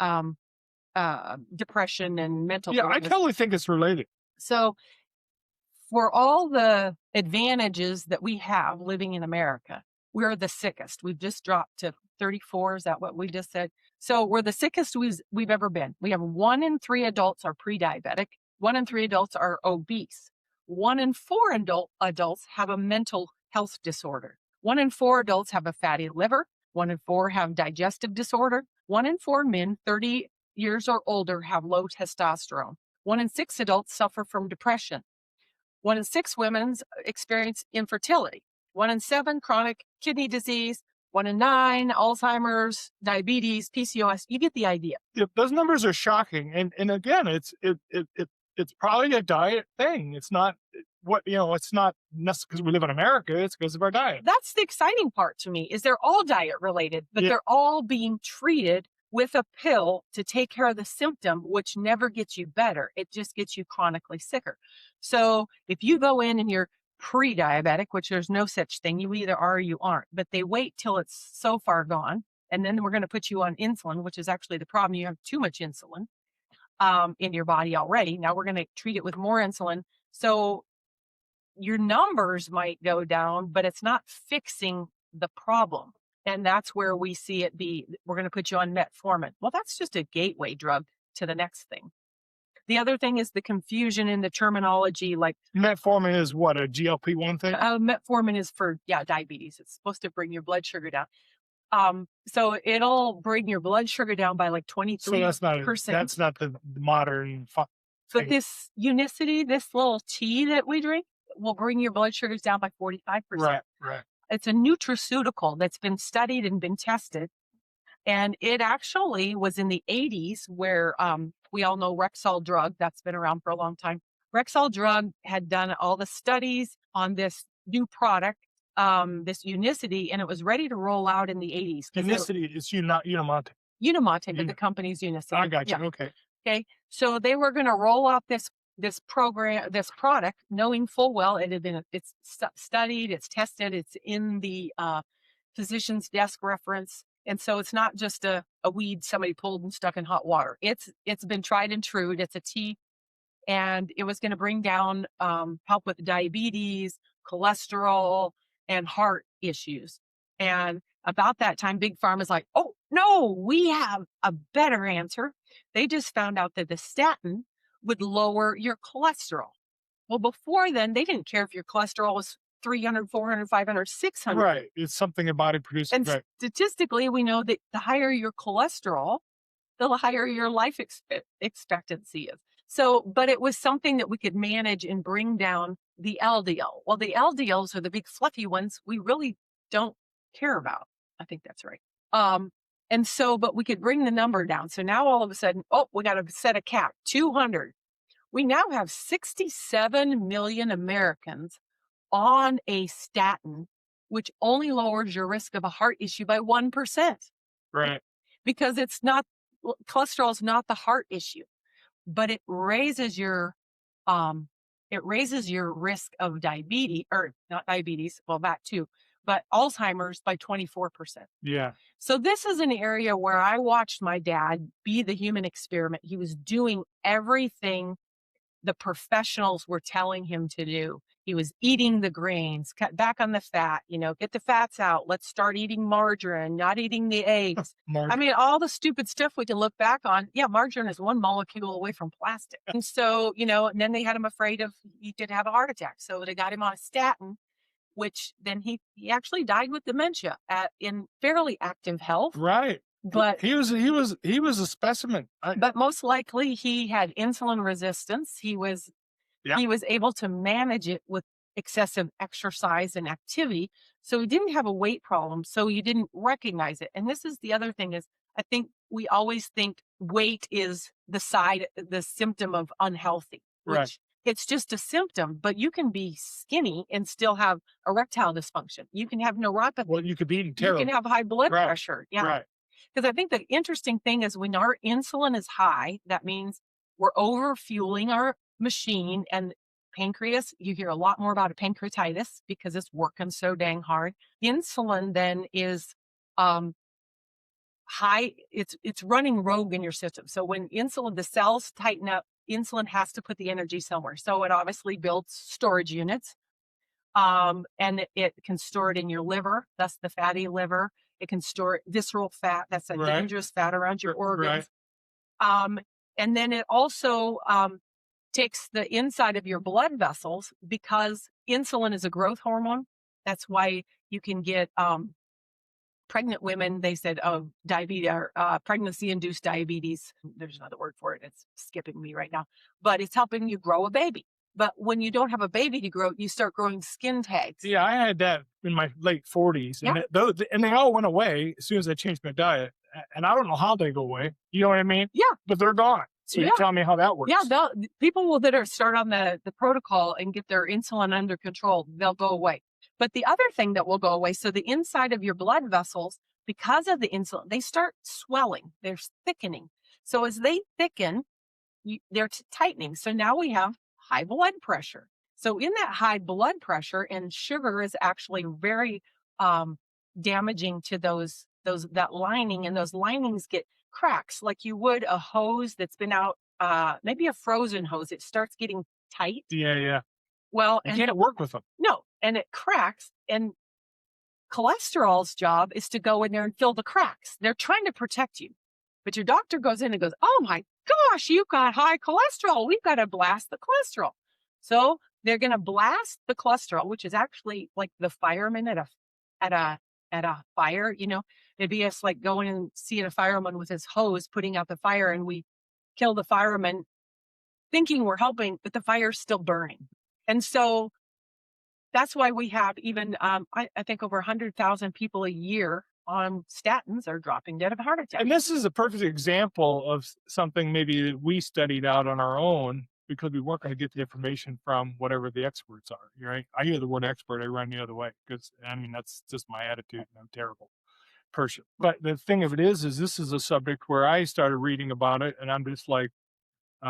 depression and mental Yeah, I illness. totally think it's related. So for all the advantages that we have living in America, we're the sickest. We've just dropped to 34. Is that what we just said? So we're the sickest we've ever been. We have 1 in 3 adults are pre-diabetic. 1 in 3 adults are obese. 1 in 4 adults have a mental health disorder. 1 in 4 adults have a fatty liver. 1 in 4 have digestive disorder. 1 in 4 men 30 years or older have low testosterone. 1 in 6 adults suffer from depression. 1 in 6 women experience infertility. 1 in 7 chronic kidney disease. 1 in 9 Alzheimer's, diabetes, PCOS. You get the idea. Yeah, those numbers are shocking, and again, it's probably a diet thing. It's not it's not necessarily because we live in America. It's because of our diet. That's the exciting part to me, is they're all diet related, but they're all being treated with a pill to take care of the symptom, which never gets you better. It just gets you chronically sicker. So if you go in and you're pre-diabetic, which there's no such thing, you either are or you aren't, but they wait till it's so far gone. And then we're going to put you on insulin, which is actually the problem. You have too much insulin in your body already. Now we're going to treat it with more insulin. So your numbers might go down, but it's not fixing the problem. And that's where we see it be. We're going to put you on metformin. Well, that's just a gateway drug to the next thing. The other thing is the confusion in the terminology. Like Metformin is what, a GLP-1 thing? Metformin is for diabetes. It's supposed to bring your blood sugar down. So it'll bring your blood sugar down by like 23%. So that's not the modern. But this unicity, this little tea that we drink, will bring your blood sugars down by 45%. Right. It's a nutraceutical that's been studied and been tested. And it actually was in the 80s where we all know Rexall drug. That's been around for a long time. Rexall drug had done all the studies on this new product this unicity, and it was ready to roll out in the 80s because Unicity is Unamante. Unimante, but the Uni company's I Unicity. got Yeah. you, okay. Okay. So they were going to roll out this program, this product, knowing full well it had been it's studied, it's tested, it's in the physician's desk reference, and so it's not just a weed somebody pulled and stuck in hot water. It's been tried and true. It's a tea, and it was going to bring down help with diabetes, cholesterol, and heart issues. And about that time, Big Pharma's like, oh no, we have a better answer. They just found out that the statin would lower your cholesterol. Well, before then, they didn't care if your cholesterol was 300, 400, 500, 600. Right, it's something your body produces, And right. statistically, we know that the higher your cholesterol, the higher your life expectancy is. So, but it was something that we could manage and bring down the LDL. Well, the LDLs are the big fluffy ones we really don't care about. I think that's right. And so, but we could bring the number down. So now all of a sudden, oh, we got to set a cap, 200. We now have 67 million Americans on a statin, which only lowers your risk of a heart issue by 1%, Right. because it's not, cholesterol is not the heart issue, but um it raises your risk of diabetes, or not diabetes, well, that too, but Alzheimer's by 24%. Yeah. So this is an area where I watched my dad be the human experiment. He was doing everything the professionals were telling him to do. He was eating the grains, cut back on the fat, get the fats out. Let's start eating margarine, not eating the eggs. I Margin. mean, all the stupid stuff we can look back on. Yeah, margarine is one molecule away from plastic. And so, and then they had him afraid of he did have a heart attack. So they got him on a statin, which then he actually died with dementia in fairly active health. Right. But He was a specimen. but most likely he had insulin resistance. Yeah. He was able to manage it with excessive exercise and activity. So he didn't have a weight problem. So you didn't recognize it. And this is the other thing is I think we always think weight is the symptom of unhealthy, Right. which it's just a symptom, but you can be skinny and still have erectile dysfunction. You can have neuropathy. Well, you could be eating You terrible. can have high blood Right. pressure. Yeah. Right. Because I think the interesting thing is when our insulin is high, that means we're over fueling our machine, and pancreas, you hear a lot more about a pancreatitis because it's working so dang hard. Insulin then is high, it's running rogue in your system. So when the cells tighten up, insulin has to put the energy somewhere. So it obviously builds storage units. And it can store it in your liver. That's the fatty liver. It can store visceral fat. That's a Right. dangerous fat around your Right. organs. And then it also takes the inside of your blood vessels, because insulin is a growth hormone. That's why you can get pregnant women. They said, oh, diabetes, or pregnancy-induced diabetes. There's another word for it. It's skipping me right now, but it's helping you grow a baby. But when you don't have a baby to grow, you start growing skin tags. Yeah, I had that in my late 40s, Yeah. and they all went away as soon as I changed my diet. And I don't know how they go away. You know what I mean? Yeah. But they're gone. So you Yeah. tell me how that works. Yeah, people that start on the protocol and get their insulin under control, they'll go away. But the other thing that will go away, so the inside of your blood vessels, because of the insulin, they start swelling, they're thickening. So as they thicken, they're tightening. So now we have high blood pressure. So in that high blood pressure, and sugar is actually very damaging to that lining, and those linings get cracks like you would a hose that's been out, maybe a frozen hose. It starts getting tight. Yeah, yeah. Well, You and can't work with them. no, and it cracks. And cholesterol's job is to go in there and fill the cracks. They're trying to protect you. But your doctor goes in and goes, oh my gosh, you've got high cholesterol. We've got to blast the cholesterol. So they're going to blast the cholesterol, which is actually like the fireman at a fire. It'd be us like going and seeing a fireman with his hose putting out the fire, and we kill the fireman thinking we're helping, but the fire's still burning. And so that's why we have even, I think over 100,000 people a year on statins are dropping dead of heart attack. And this is a perfect example of something maybe that we studied out on our own, because we weren't going to get the information from whatever the experts are. Right? I hear the word expert, I run the other way because I mean that's just my attitude, and I'm terrible person. But the thing of it is this is a subject where I started reading about it, and I'm just like,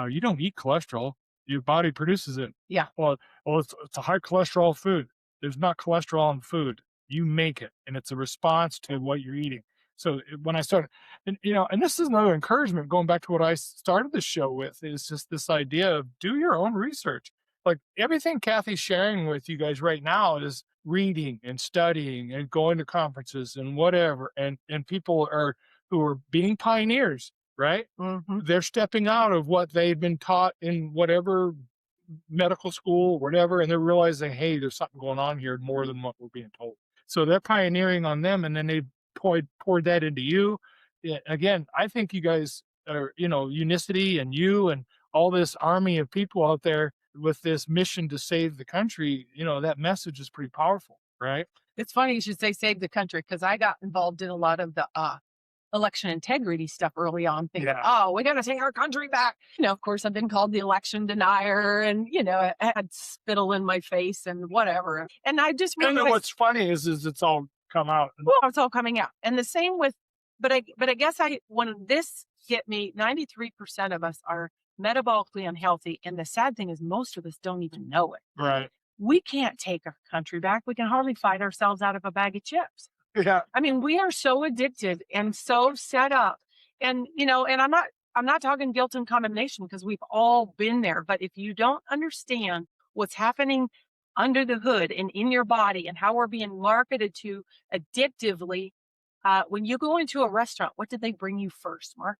you don't eat cholesterol. Your body produces it. Yeah. Well, it's a high cholesterol food. There's not cholesterol in food. You make it, and it's a response to what you're eating. So when I started, and and this is another encouragement going back to what I started the show with is just this idea of do your own research. Like everything Kathy's sharing with you guys right now is reading and studying and going to conferences and whatever, and people are who are being pioneers, right? Mhm. They're stepping out of what they've been taught in whatever medical school or whatever, and they're realizing, hey, there's something going on here more than what we're being told. So they're pioneering on them, and then they poured that into you. Yeah, again, I think you guys are, Unicity and you and all this army of people out there with this mission to save the country. That message is pretty powerful, right? It's funny you should say save the country because I got involved in a lot of the election integrity stuff early on, thinking, Yeah. oh, we got to take our country back. Of course, I've been called the election denier and, I had spittle in my face and whatever. And I just And then realized, what's funny is it's all come out. well, it's all coming out. And the same with, but I guess when this hit me, 93% of us are metabolically unhealthy. And the sad thing is most of us don't even know it. Right. We can't take our country back. We can hardly fight ourselves out of a bag of chips. Yeah. I mean, we are so addicted and so set up. And, and I'm not talking guilt and condemnation because we've all been there. But if you don't understand what's happening under the hood and in your body and how we're being marketed to addictively, when you go into a restaurant, what did they bring you first, Mark?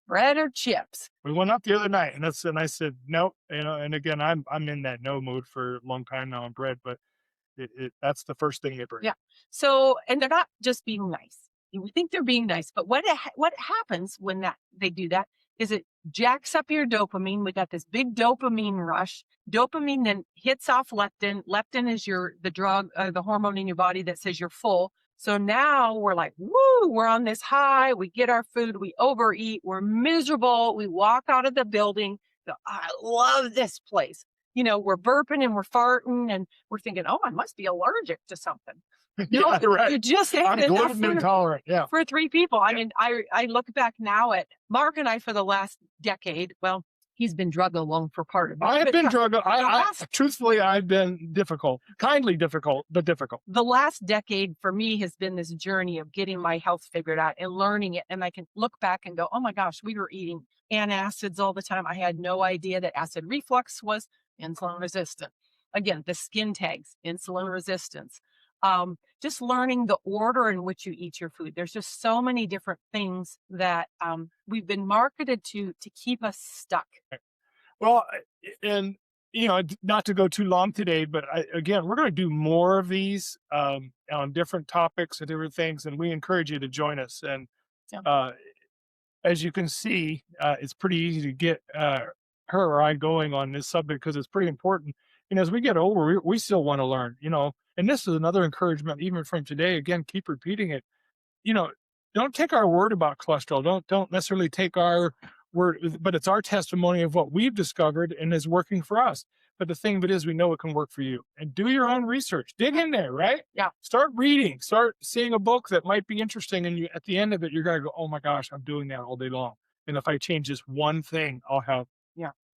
Bread or chips? We went out the other night, and I said nope. And again, I'm in that no mood for a long time now on bread, but that's the first thing they bring. Yeah. So, and they're not just being nice. We think they're being nice, but what happens when they do that is it jacks up your dopamine. We got this big dopamine rush. Dopamine then hits off leptin. Leptin is the drug, the hormone in your body that says you're full. So now we're like, woo, we're on this high. We get our food, we overeat, we're miserable. We walk out of the building. Go, I love this place. We're burping and we're farting and we're thinking, oh, I must be allergic to something. Yeah, right. You just I'm ate enough gluten intolerant. Yeah. for 3 people. I mean, I look back now at Mark and I for the last decade. Well, he's been drug alone for part of it. I have been drug. Truthfully, I've been difficult, kindly difficult, but difficult. The last decade for me has been this journey of getting my health figured out and learning it. And I can look back and go, oh my gosh, we were eating antacids all the time. I had no idea that acid reflux was insulin resistant. Again, the skin tags, insulin resistance. Just learning the order in which you eat your food. There's just so many different things that we've been marketed to keep us stuck. Well, and not to go too long today, but again, we're going to do more of these on different topics and different things, and we encourage you to join us. And as you can see, it's pretty easy to get her or I going on this subject because it's pretty important. And as we get older, we still want to learn, and this is another encouragement, even from today. Again, keep repeating it. Don't take our word about cholesterol. Don't necessarily take our word, but it's our testimony of what we've discovered and is working for us. But the thing of it is, we know it can work for you. And do your own research. Dig in there, right? Yeah. Start reading. Start seeing a book that might be interesting, and at the end of it, you're gonna go, "Oh my gosh, I'm doing that all day long." And if I change this one thing, I'll have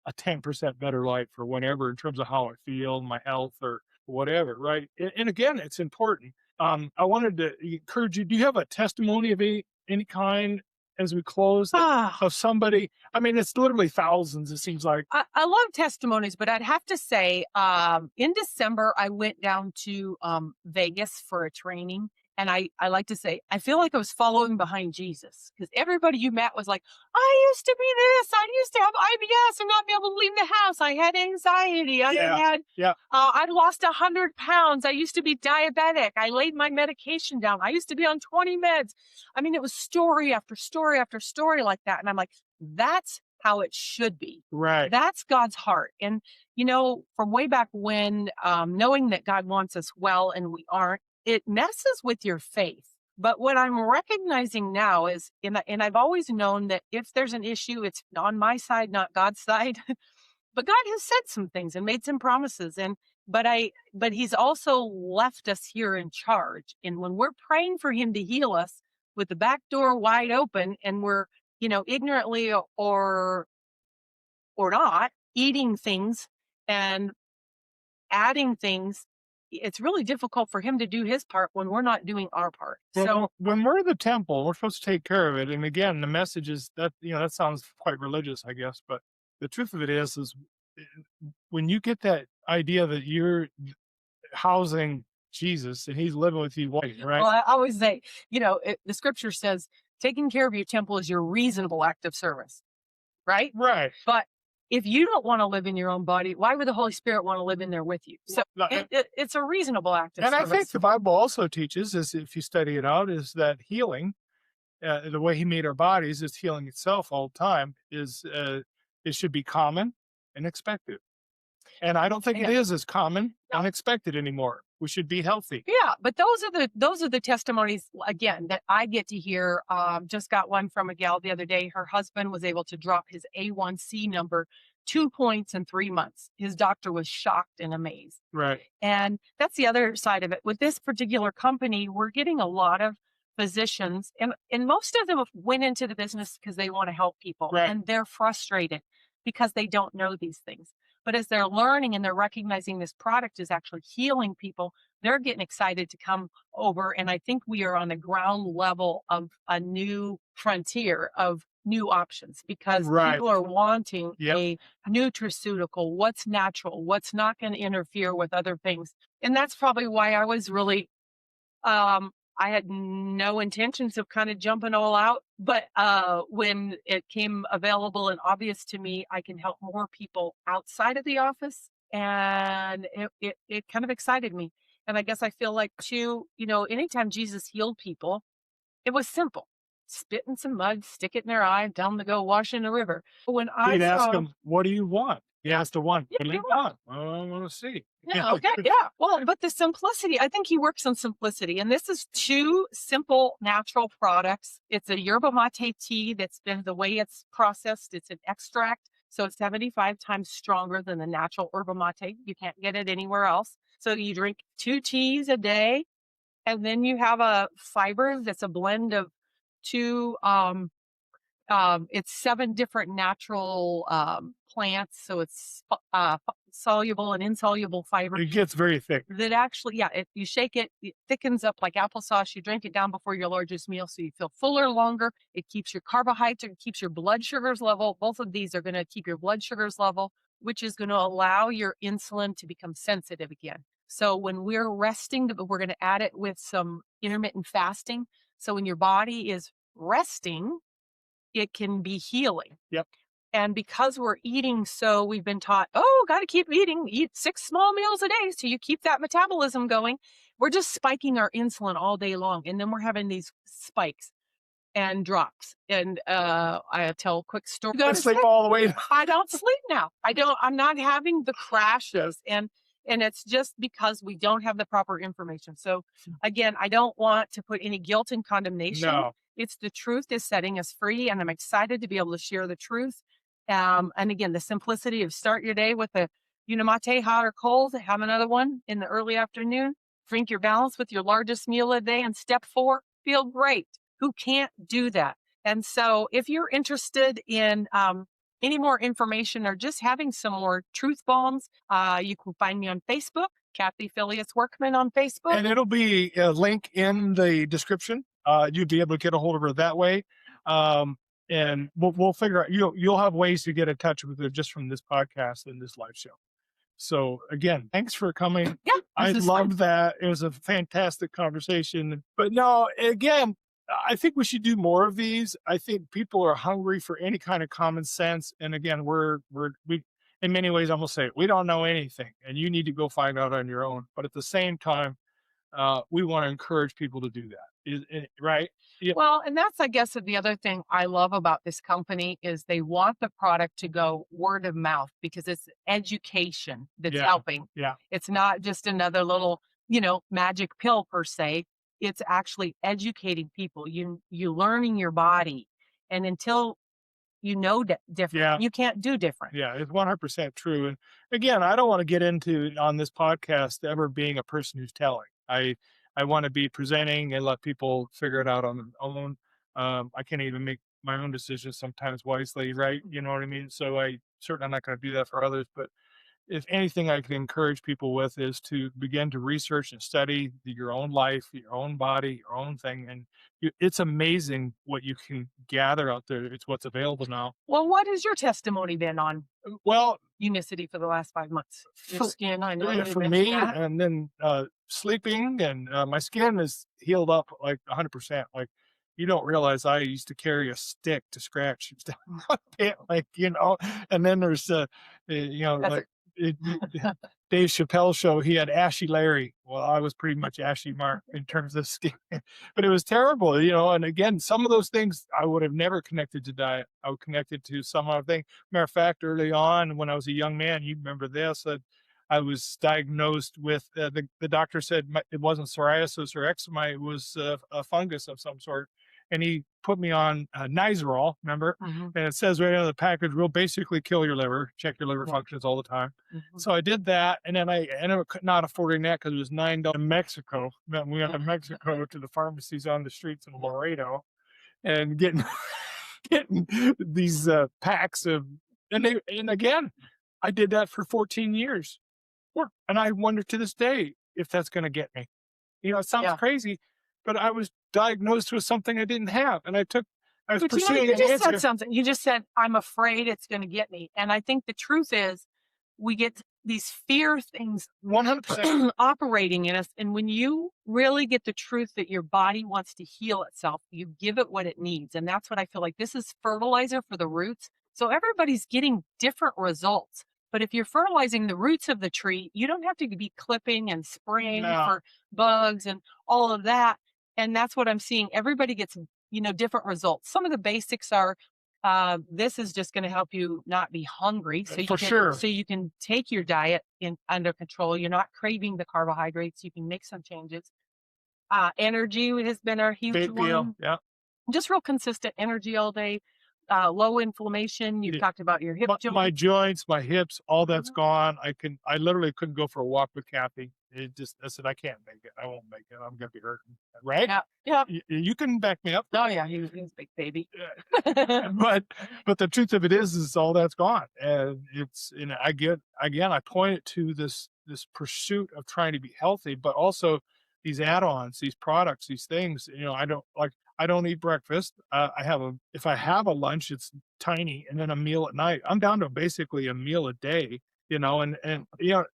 a 10% better life or whatever in terms of how I feel, my health, or whatever, right? And again, it's important. I wanted to encourage you. Do you have a testimony of any kind as we close of somebody? I mean, it's literally thousands, it seems like. I love testimonies, but I'd have to say in December, I went down to Vegas for a training. And I like to say, I feel like I was following behind Jesus because everybody you met was like, I used to be this. I used to have IBS and not be able to leave the house. I had anxiety. I'd lost 100 pounds. I used to be diabetic. I laid my medication down. I used to be on 20 meds. I mean, it was story after story after story like that. And I'm like, that's how it should be. Right. That's God's heart. And, from way back when, knowing that God wants us well and we aren't, it messes with your faith. But what I'm recognizing now is, and I've always known that if there's an issue, it's on my side, not God's side. But God has said some things and made some promises. But he's also left us here in charge. And when we're praying for him to heal us with the back door wide open, and we're, ignorantly or not eating things and adding things, it's really difficult for him to do his part when we're not doing our part. Well, So when we're the temple, we're supposed to take care of it. And again, the message is that, that sounds quite religious, I guess, but the truth of it is when you get that idea that you're housing Jesus and he's living with you, right? well, I always say, the scripture says taking care of your temple is your reasonable act of service, right? Right. But if you don't want to live in your own body, why would the Holy Spirit want to live in there with you? So it's a reasonable act of And service. I think the Bible also teaches, is if you study it out, is that healing, the way he made our bodies, is healing itself all the time, it should be common and expected. And I don't think it is as common, unexpected anymore. We should be healthy. Yeah, but those are the testimonies again that I get to hear. Just got one from a gal the other day. Her husband was able to drop his A1C number 2 points in 3 months. His doctor was shocked and amazed. Right. And that's the other side of it. With this particular company, we're getting a lot of physicians, and most of them went into the business because they want to help people, Right. and they're frustrated because they don't know these things. But as they're learning and they're recognizing this product is actually healing people, they're getting excited to come over. And I think we are on the ground level of a new frontier of new options, because people are wanting a nutraceutical, what's natural, what's not going to interfere with other things. And that's probably why I was really, I had no intentions of kind of jumping all out, but when it came available and obvious to me, I can help more people outside of the office, and it kind of excited me. And I guess I feel like too, anytime Jesus healed people, it was simple. Spit in some mud, stick it in their eye, tell them to go wash in the river. When He'd ask them, what do you want? He asked the one, what do you want? Well, I want to see. Yeah, okay, yeah. Well, but the simplicity, I think he works on simplicity. And this is 2 simple natural products. It's a yerba mate tea that's been the way it's processed. It's an extract. So it's 75 times stronger than the natural yerba mate. You can't get it anywhere else. So you drink 2 teas a day. And then you have a fiber that's a blend of 2 it's 7 different natural plants, so it's soluble and insoluble fiber. It gets very thick. That actually, if you shake it, it thickens up like applesauce. You drink it down before your largest meal, so you feel fuller longer. It keeps your carbohydrates, it keeps your blood sugars level. Both of these are going to keep your blood sugars level, which is going to allow your insulin to become sensitive again. So when we're resting, we're going to add it with some intermittent fasting. So when your body is resting, it can be healing. Yep. And because we're eating, so we've been taught, got to keep eating, eat 6 small meals a day so you keep that metabolism going. We're just spiking our insulin all day long. And then we're having these spikes and drops. And I tell a quick story. I sleep all the way. I don't sleep now. I'm not having the crashes. And it's just because we don't have the proper information. So again, I don't want to put any guilt and condemnation. No. It's the truth is setting us free, and I'm excited to be able to share the truth. And again, the simplicity of start your day with a mate, hot or cold, have another one in the early afternoon, drink your balance with your largest meal of the day, and step 4, feel great. Who can't do that? And so if you're interested in any more information or just having some more truth bombs, you can find me on Facebook, Kathy Filius Workman on Facebook. And it'll be a link in the description. You'll be able to get a hold of her that way. And we'll figure out, you'll have ways to get in touch with her just from this podcast and this live show. So again, thanks for coming. Yeah, I loved that. It was a fantastic conversation. But no, again, I think we should do more of these. I think people are hungry for any kind of common sense. And again, we in many ways, I'm gonna say we don't know anything, and you need to go find out on your own. But at the same time, we want to encourage people to do that. Right? Yeah. Well, and that's, I guess, the other thing I love about this company is they want the product to go word of mouth, because it's education that's helping. Yeah. It's not just another little, magic pill per se. It's actually educating people. You learning your body. And until you know different. Yeah. You can't do different. Yeah, it's 100% true. And again, I don't want to get into on this podcast ever being a person who's telling. I want to be presenting and let people figure it out on their own. I can't even make my own decisions sometimes wisely, right? You know what I mean? So I certainly am not going to do that for others. But if anything I can encourage people with is to begin to research and study your own life, your own body, your own thing. And it's amazing what you can gather out there. It's what's available now. Well, what has your testimony been on Well, Unicity for the last 5 months? Your for, skin, I know you for mentioned me, that. and then sleeping, and my skin is healed up like 100%. Like, you don't realize I used to carry a stick to scratch down my pant, like, and then there's That's like it, Dave Chappelle show, he had Ashy Larry. Well, I was pretty much Ashy Mark in terms of skin, but it was terrible, and again, some of those things I would have never connected to diet. I would connect it to some other thing. Matter of fact, early on when I was a young man, you remember this, I was diagnosed with, the doctor said it wasn't psoriasis or eczema, it was a fungus of some sort. And he put me on Nizoral, remember? Mhm. And it says right on the package, will basically kill your liver, check your liver Yeah. functions all the time. Mhm. So I did that. And then I ended up not affording that because it was $9 in Mexico. Then we went to Mexico to the pharmacies on the streets in Laredo and getting, getting these packs of, and again, I did that for 14 years. Yeah. And I wonder to this day if that's going to get me. It sounds Yeah. crazy, but I was diagnosed with something I didn't have. And I was But pursuing you an just said answer. something. You just said, I'm afraid it's going to get me. And I think the truth is, we get these fear things 100%. operating in us. And when you really get the truth that your body wants to heal itself, you give it what it needs. And that's what I feel like. This is fertilizer for the roots. So everybody's getting different results. But if you're fertilizing the roots of the tree, you don't have to be clipping and spraying No. for bugs and all of that. And that's what I'm seeing. Everybody gets, different results. Some of the basics are, this is just going to help you not be hungry. So For sure. So you can take your diet under control. You're not craving the carbohydrates. You can make some changes. Energy has been our huge Big deal. one. Yeah. Just real consistent energy all day. Low inflammation. You've Yeah. talked about your hip joint. My joints, my hips, all that's Mhm. gone. I literally couldn't go for a walk with Kathy. I said, I can't make it. I won't make it. I'm going to be hurting. Right? Yeah. Yeah. You can back me up. Oh yeah, he's a big baby. but the truth of it is all that's gone. And I point it to this pursuit of trying to be healthy, but also these add-ons, these products, these things. I don't eat breakfast. If I have a lunch, it's tiny, and then a meal at night. I'm down to basically a meal a day. And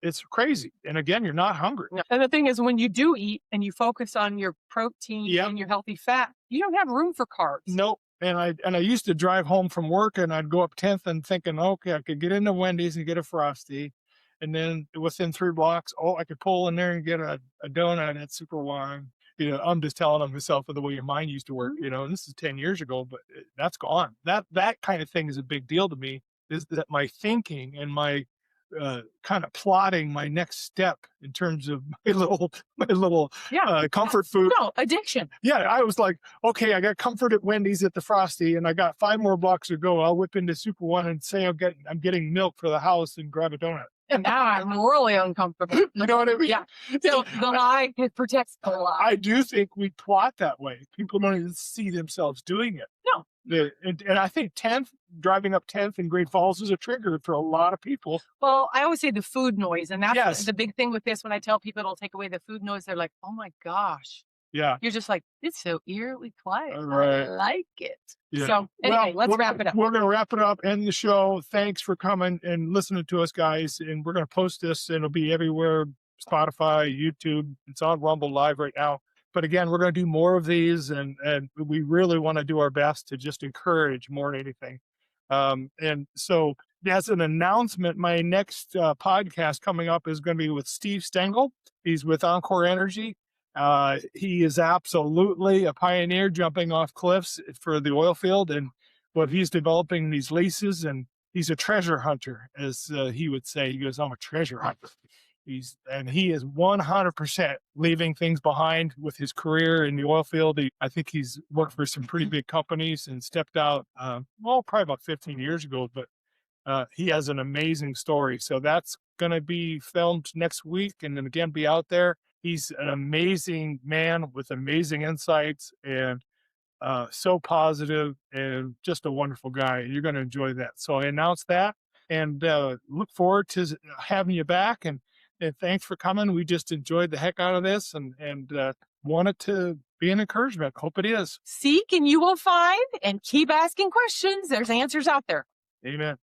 it's crazy. And again, you're not hungry. Yeah. And the thing is, when you do eat and you focus on your protein Yep. and your healthy fat, you don't have room for carbs. Nope. And I used to drive home from work, and I'd go up 10th and thinking, okay, I could get into Wendy's and get a Frosty. And then within 3 blocks, I could pull in there and get a donut at Super One. I'm just telling myself of the way your mind used to work, and this is 10 years ago, but that's gone. That kind of thing is a big deal to me, is that my thinking and my kind of plotting my next step in terms of my little comfort food. No, addiction. Yeah, I was like, okay, I got comfort at Wendy's at the Frosty, and I got 5 more blocks to go. I'll whip into Super One and say I'm getting milk for the house and grab a donut. And now I'm really uncomfortable. You know what I mean? Yeah. So the lie, it protects the lie. I do think we plot that way. People don't even see themselves doing it. No. And I think driving up 10th in Great Falls is a trigger for a lot of people. Well, I always say the food noise. And that's Yes. the big thing with this. When I tell people it'll take away the food noise, they're like, oh my gosh. Yeah. You're just like, it's so eerily quiet. Right. I like it. Yeah. So anyway, let's wrap it up. We're going to wrap it up, end the show. Thanks for coming and listening to us, guys. And we're going to post this, and it'll be everywhere, Spotify, YouTube. It's on Rumble Live right now. But again, we're going to do more of these, and we really want to do our best to just encourage more than anything. And so as an announcement, my next podcast coming up is going to be with Steve Stengel. He's with Encore Energy. He is absolutely a pioneer, jumping off cliffs for the oil field, and what he's developing these leases, and he's a treasure hunter, as he would say. He goes, I'm a treasure hunter. He is 100% leaving things behind with his career in the oil field. I think he's worked for some pretty big companies and stepped out, well, probably about 15 years ago, but he has an amazing story. So that's going to be filmed next week and then again be out there. He's an amazing man with amazing insights and so positive and just a wonderful guy. You're going to enjoy that. So I announced that and look forward to having you back. And thanks for coming. We just enjoyed the heck out of this and wanted to be an encouragement. Hope it is. Seek and you will find, and keep asking questions. There's answers out there. Amen.